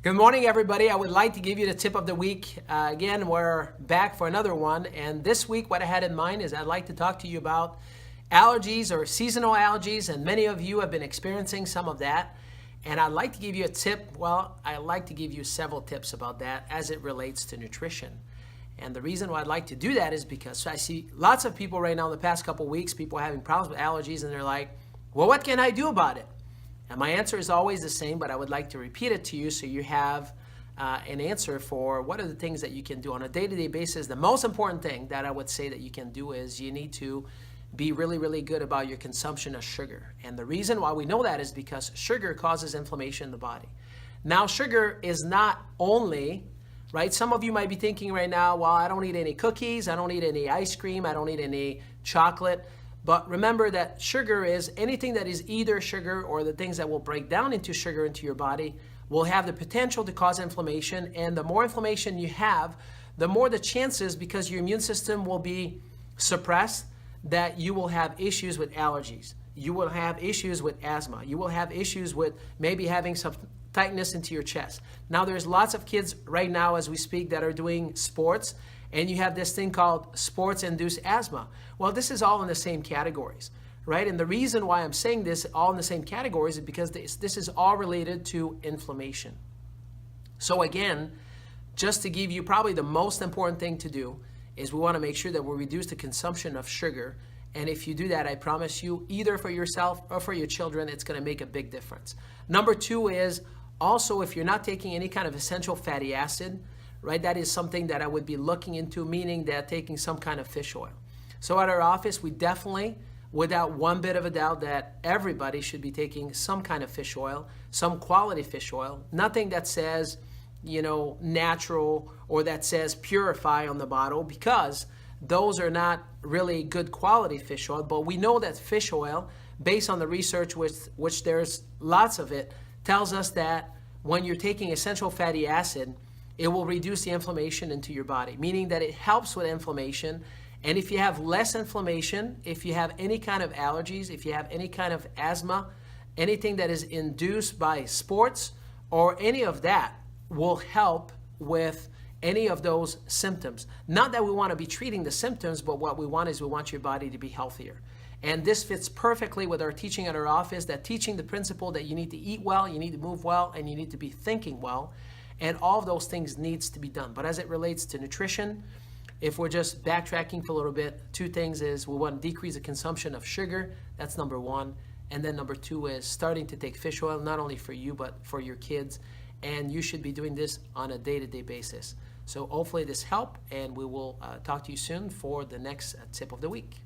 Good morning, everybody. I would like to give you the tip of the week. Again, we're back for another one. And this week, what I had in mind is I'd like to talk to you about allergies or seasonal allergies. And many of you have been experiencing some of that. And I'd like to give you a tip. Well, I'd like to give you several tips about that as it relates to nutrition. And the reason why I'd like to do that is because I see lots of people right now in the past couple of weeks, people are having problems with allergies, and they're like, well, what can I do about it? And my answer is always the same, but I would like to repeat it to you so you have an answer for what are the things that you can do on a day-to-day basis. The most important thing that I would say that you can do is you need to be really, really good about your consumption of sugar. And the reason why we know that is because sugar causes inflammation in the body. Now, sugar is not only, right? Some of you might be thinking right now, well, I don't eat any cookies, I don't eat any ice cream, I don't eat any chocolate. But remember that sugar is anything that is either sugar or the things that will break down into sugar into your body will have the potential to cause inflammation. And the more inflammation you have, the more the chances, because your immune system will be suppressed, that you will have issues with allergies. You will have issues with asthma. You will have issues with maybe having some tightness into your chest. Now, there's lots of kids right now as we speak that are doing sports, and you have this thing called sports-induced asthma. Well, this is all in the same categories, right? And the reason why I'm saying this all in the same categories is because this is all related to inflammation. So again, just to give you probably the most important thing to do is we want to make sure that we reduce the consumption of sugar. And if you do that, I promise you, either for yourself or for your children, it's going to make a big difference. Number two is also if you're not taking any kind of essential fatty acid, right? That is something that I would be looking into, meaning that taking some kind of fish oil. So at our office, we definitely, without one bit of a doubt, that everybody should be taking some kind of fish oil, some quality fish oil, nothing that says, natural or that says purify on the bottle, because those are not really good quality fish oil. But we know that fish oil, based on the research, which there's lots of it, tells us that when you're taking essential fatty acid, it will reduce the inflammation into your body, meaning that it helps with inflammation. And if you have less inflammation, if you have any kind of allergies, if you have any kind of asthma, anything that is induced by sports or any of that will help with any of those symptoms. Not that we want to be treating the symptoms, but what we want is we want your body to be healthier. And this fits perfectly with our teaching at our office, that teaching the principle that you need to eat well, you need to move well, and you need to be thinking well. And all of those things needs to be done. But as it relates to nutrition, if we're just backtracking for a little bit, two things is we want to decrease the consumption of sugar. That's number one. And then number two is starting to take fish oil, not only for you, but for your kids. And you should be doing this on a day-to-day basis. So hopefully this helped, and we will talk to you soon for the next tip of the week.